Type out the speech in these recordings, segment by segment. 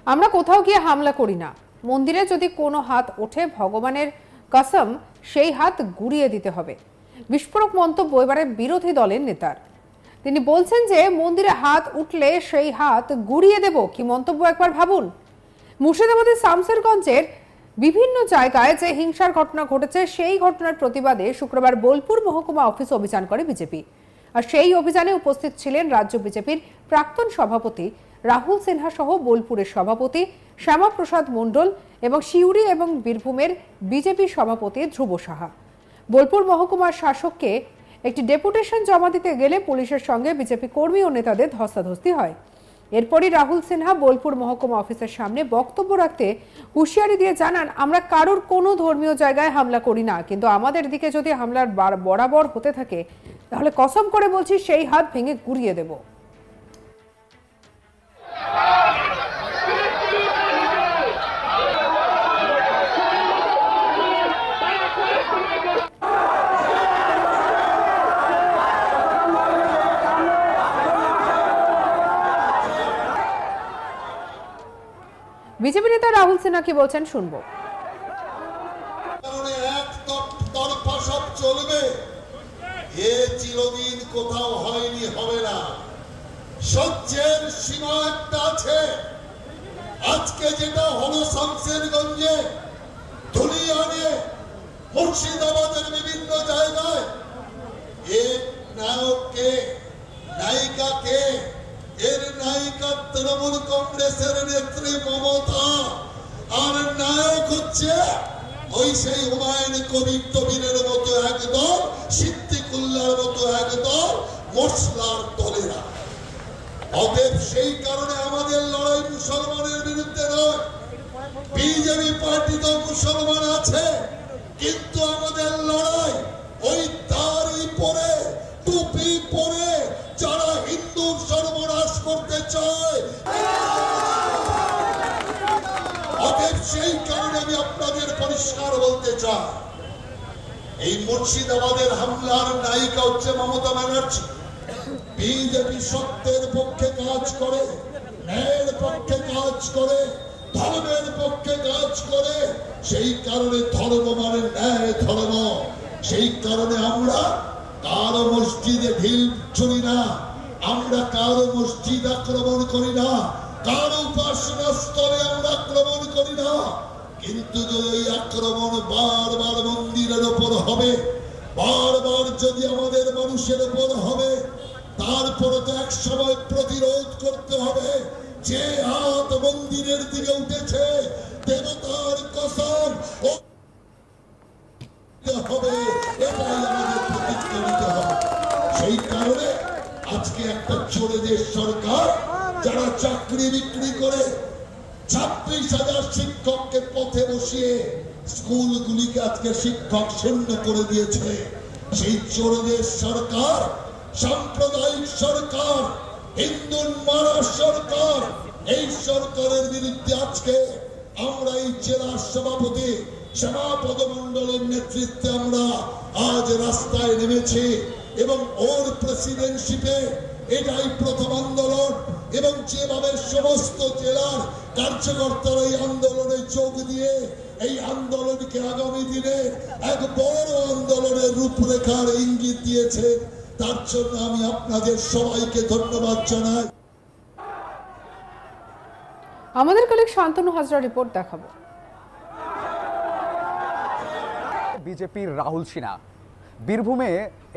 আমরা কোথাও গিয়ে হামলা করি না, মন্দিরে যদি কোনো হাত ওঠে ভগবানের কসম সেই হাত গুড়িয়ে দিতে হবে। বিস্ফোরক মন্তব্য এবারে বিরোধী দলের নেতার। তিনি বলছেন যে মন্দিরে হাত উঠলে সেই হাত গুড়িয়ে দেব। কি মন্তব্য একবার ভাবুন। মুর্শিদাবাদের শামসেরগঞ্জের বিভিন্ন জায়গায় যে হিংসার ঘটনা ঘটেছে সেই ঘটনার প্রতিবাদে শুক্রবার বোলপুর মহকুমা অফিস অভিযান করে বিজেপি। আর সেই অভিযানে উপস্থিত ছিলেন রাজ্য বিজেপির প্রাক্তন সভাপতি রাহুল সিনহা সহ বোলপুরের সভাপতি শ্যামাপ্রসাদ মণ্ডল এবং সিউড়ি এবং বীরভূমের বিজেপি সভাপতি ধ্রুব সাহা। বোলপুর মহকুমার শাসককে একটি ডেপুটেশন জমা দিতে গেলে পুলিশের সঙ্গে বিজেপি কর্মী ও নেতাদের ধস্তাধস্তি হয়। এরপরই রাহুল সিনহা বোলপুর মহকুমা অফিসের সামনে বক্তব্য রাখতে হুঁশিয়ারি দিয়ে জানান, আমরা কারোর কোনো ধর্মীয় জায়গায় হামলা করি না, কিন্তু আমাদের দিকে যদি হামলার বরাবর হতে থাকে তাহলে কসম করে বলছি সেই হাত ভেঙে গুড়িয়ে দেব। বিজেপি নেতা রাহুল সিনহা কি বলছেন শুনবো। সব চলবে, এ চিরদিন কোথাও হয়নি, হবে না। সহ্যের সীমা একটা আছে। আজকে যেটা হলো শামসেরগঞ্জে, ধুলিয়ানে, মুর্শিদাবাদের বিভিন্ন জায়গায়, এর নায়ককে, নায়িকাকে, এর নায়িকা তৃণমূল কংগ্রেসের নেত্রী মমতা, আর নায়ক হচ্ছে ওই সেই হুমায়ুন কবির তবিরের মতো একদল, সিদ্দিকুল্লাহর মতো একদল মশলার দলেরা। অতএব সেই কারণে আমাদের লড়াই মুসলমানের বিরুদ্ধে নয়। বিজেপি পার্টি তো মুসলমান আছে, কিন্তু আমাদের লড়াই ওই দাড়ি পরে, টুপি পরে যারা হিন্দু সর্বনাশ করতে চায়। অতএব সেই কারণে আমি আপনাদের পরিষ্কার বলতে চাই, এই মুর্শিদাবাদের হামলার নায়িকা হচ্ছে মমতা ব্যানার্জি। বিজেপি সত্যের পক্ষে কাজ করে, ন্যায়ের পক্ষে কাজ করে, ধর্মের পক্ষে কাজ করে। সেই কারণে ধর্ম মানে ন্যায় ধর্ম। সেই কারণে আমরা কারো মসজিদে ঢিল ছুড়ি না, আমরা কারো মসজিদ আক্রমণ করি না, কারো উপাসনা স্থলে আমরা আক্রমণ করি না। কিন্তু যদি এই আক্রমণ বারবার মন্দিরের উপর হবে, বারবার যদি আমাদের মানুষের উপর হবে, তারপরে তো এক সময় প্রতিরোধ করতে হবে। যে হাত মন্দিরের দিকে উঠেছে, দেবতার কসম হবে, এটাই আমাদের প্রতিজ্ঞা নিতে হবে। সেই কারণে আজকে একটা চোরেদের সরকার, যারা চাকরি বিক্রি করে 26,000 শিক্ষককে পথে বসিয়ে স্কুলগুলিকে আজকে শিক্ষক শূন্য করে দিয়েছে, সেই চোরেদের সরকার, সাম্প্রদায়িক সরকার, হিন্দু মারা সরকার, এই সরকারের বিরুদ্ধে আজকে আমরা এই জেলার সভাপতি শ্যামাপদ মণ্ডলের নেতৃত্বে আমরা আজ রাস্তায় নেমেছি এবং ওর প্রেসিডেন্টশিপে এটাই প্রথম আন্দোলন। এবং যেভাবে সমস্ত জেলার কার্যকর্তারা এই আন্দোলনে যোগ দিয়ে এই আন্দোলনকে আগামী দিনে এক বড় আন্দোলনের রূপরেখার ইঙ্গিত দিয়েছে, তার জন্য আমি আপনাদের সবাইকে ধন্যবাদ জানাই। আমাদের কলিগ শান্তনু হাজরা রিপোর্ট দেখাবো। বিজেপির রাহুল সিনহা বীরভূমে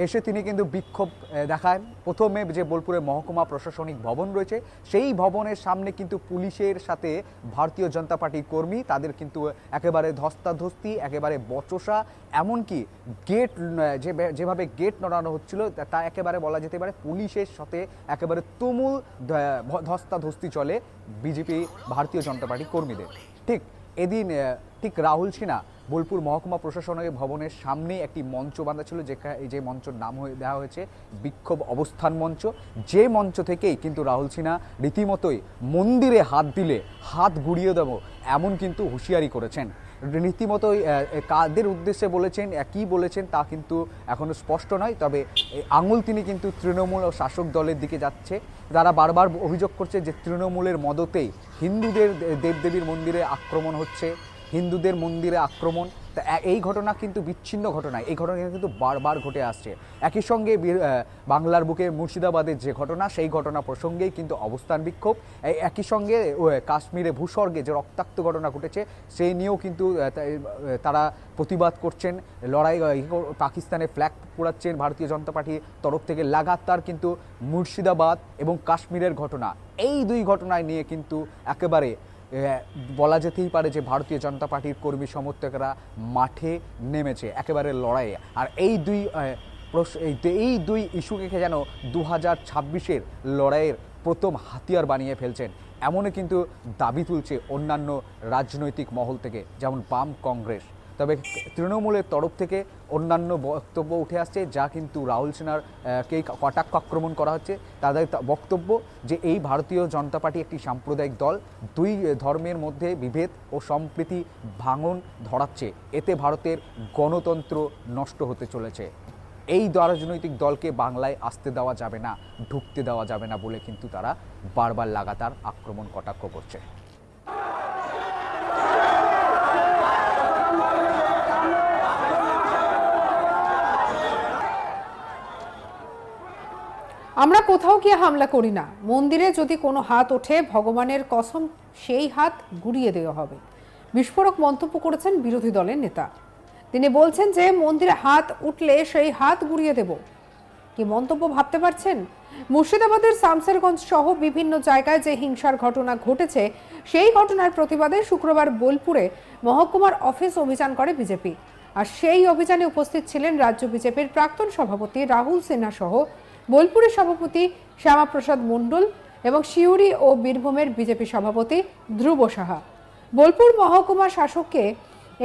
এসে তিনি কিন্তু বিক্ষোভ দেখান। প্রথমে যে বোলপুরে মহকুমা প্রশাসনিক ভবন রয়েছে, সেই ভবনের সামনে কিন্তু পুলিশের সাথে ভারতীয় জনতা পার্টির কর্মী, তাদের কিন্তু একেবারে ধস্তাধস্তি, একেবারে বচসা, এমনকি গেট যেভাবে গেট নড়ানো হচ্ছিল তা একেবারে বলা যেতে পারে পুলিশের সাথে একেবারে তুমুল ধস্তাধস্তি চলে বিজেপি ভারতীয় জনতা পার্টির কর্মীদের। এদিন ঠিক রাহুল সিনহা বোলপুর মহকুমা প্রশাসনিক ভবনের সামনে একটি মঞ্চ বাঁধা ছিল, যে মঞ্চের নাম দেওয়া হয়েছে বিক্ষোভ অবস্থান মঞ্চ। যে মঞ্চ থেকেই কিন্তু রাহুল সিনহা রীতিমতোই মন্দিরে হাত দিলে হাত গুড়িয়ে দেব এমন কিন্তু হুঁশিয়ারি করেছেন। রীতিমতো কাদের উদ্দেশ্যে বলেছেন, কি বলেছেন তা কিন্তু এখনো স্পষ্ট নয়। তবে আঙুল তিনি কিন্তু তৃণমূল ও শাসক দলের দিকে যাচ্ছে। যারা বারবার অভিযোগ করছে যে তৃণমূলের মদতেই হিন্দুদের দেবদেবীর মন্দিরে আক্রমণ হচ্ছে, হিন্দুদের মন্দিরে আক্রমণ। তা এই ঘটনা কিন্তু বিচ্ছিন্ন ঘটনা, এই ঘটনা কিন্তু বারবার ঘটে আসছে। একই সঙ্গে বাংলার বুকে মুর্শিদাবাদের যে ঘটনা, সেই ঘটনা প্রসঙ্গেই কিন্তু অবস্থান বিক্ষোভ। একই সঙ্গে কাশ্মীরে ভূস্বর্গে যে রক্তাক্ত ঘটনা ঘটেছে সেই নিয়েও কিন্তু তারা প্রতিবাদ করছেন, লড়াই পাকিস্তানে ফ্ল্যাগ পোড়াচ্ছেন ভারতীয় জনতা পার্টির তরফ থেকে। লাগাতার কিন্তু মুর্শিদাবাদ এবং কাশ্মীরের ঘটনা, এই দুই ঘটনায় নিয়ে কিন্তু একেবারে বলা যেতেই পারে যে ভারতীয় জনতা পার্টির কর্মী সমর্থকরা মাঠে নেমেছে একেবারে লড়াইয়ে। আর এই দুই ইস্যুকে যেন 2026-এর লড়াইয়ের প্রথম হাতিয়ার বানিয়ে ফেলছেন, এমনই কিন্তু দাবি তুলছে অন্যান্য রাজনৈতিক মহল থেকে, যেমন বাম কংগ্রেস। তবে তৃণমূলের তরফ থেকে অন্যান্য বক্তব্য উঠে আসছে, যা কিন্তু রাহুল সিনহারকে কটাক্ষ আক্রমণ করা হচ্ছে। তাদের বক্তব্য যে এই ভারতীয় জনতা পার্টি একটি সাম্প্রদায়িক দল, দুই ধর্মের মধ্যে বিভেদ ও সম্প্রীতি ভাঙন ধরাচ্ছে, এতে ভারতের গণতন্ত্র নষ্ট হতে চলেছে। এই রাজনৈতিক দলকে বাংলায় আসতে দেওয়া যাবে না, ঢুকতে দেওয়া যাবে না বলে কিন্তু তারা বারবার লাগাতার আক্রমণ কটাক্ষ করছে। আমরা কোথাও গিয়ে হামলা করি না, মন্দিরে যদি কোনো হাত ওঠে ভগবানের কসম সেই হাত গুড়িয়ে দেওয়া হবে। বিস্ফোরক মন্তব্য করেছেন বিরোধী দলের নেতা। তিনি বলছেন যে মন্দিরে হাত উঠলে সেই হাত গুড়িয়ে দেব। কি মন্তব্য ভাবতে পারছেন? মুর্শিদাবাদের শামসেরগঞ্জ সহ বিভিন্ন জায়গায় যে হিংসার ঘটনা ঘটেছে, সেই ঘটনার প্রতিবাদে শুক্রবার বোলপুরে মহকুমার অফিস অভিযান করে বিজেপি। আর সেই অভিযানে উপস্থিত ছিলেন রাজ্য বিজেপির প্রাক্তন সভাপতি রাহুল সিনহা সহ বোলপুরের সভাপতি শ্যামাপ্রসাদ মণ্ডল এবং সিউড়ি ও বীরভূমের বিজেপি সভাপতি ধ্রুব সাহা। বোলপুর মহকুমা শাসককে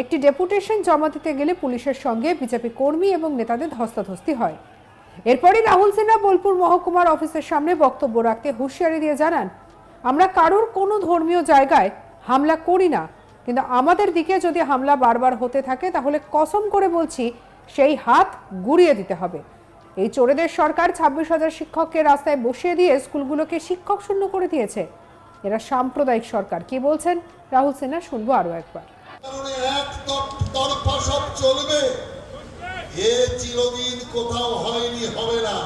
একটি ডেপুটেশন জমা দিতে গেলে পুলিশের সঙ্গে বিজেপি কর্মী এবং নেতাদের ধস্তাধস্তি হয়। এরপরই রাহুল সিনহা বোলপুর মহকুমার অফিসের সামনে বক্তব্য রাখতে হুঁশিয়ারি দিয়ে জানান, আমরা কারোর কোনো ধর্মীয় জায়গায় হামলা করি না, কিন্তু আমাদের দিকে যদি হামলা বারবার হতে থাকে তাহলে কসম করে বলছি সেই হাত গুড়িয়ে দিতে হবে। এই চোরেদের সরকার 26,000 শিক্ষককে রাস্তায় বসিয়ে দিয়ে স্কুলগুলোকে শিক্ষক শূন্য করে দিয়েছে। এরা সাম্প্রদায়িক সরকার। কি বলছেন রাহুল সিনহা, শুনবো আরো একবার। একতরফা সব চলবে, এ চিরদিন কোথাও হয়নি, হবে না।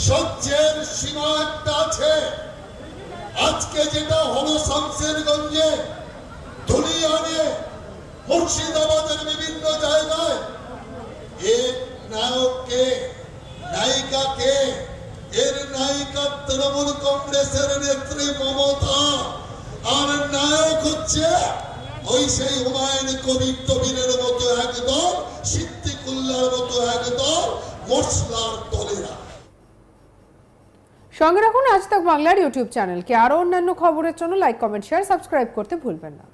সহ্যের সীমা একটা আছে। আজকে যেটা হলো শামসেরগঞ্জে, ধুলিয়ানে, মুর্শিদাবাদের বিভিন্ন জায়গায়, এর নায়ককে, নায়িকাকে, এর নায়িকা তৃণমূল কংগ্রেসের নেত্রী মমতা, আর নায়ক হচ্ছে ওই সেই হুমায়ুন কবির তবিরের মতো একদল, সিদ্দিকুল্লাহর মতো একদল মশলার দলেরা। সঙ্গে রাখুন আজ তাক বাংলার ইউটিউব চ্যানেলকে। আরো অন্যান্য খবরের জন্য লাইক, কমেন্ট, শেয়ার, সাবস্ক্রাইব করতে ভুলবেন না।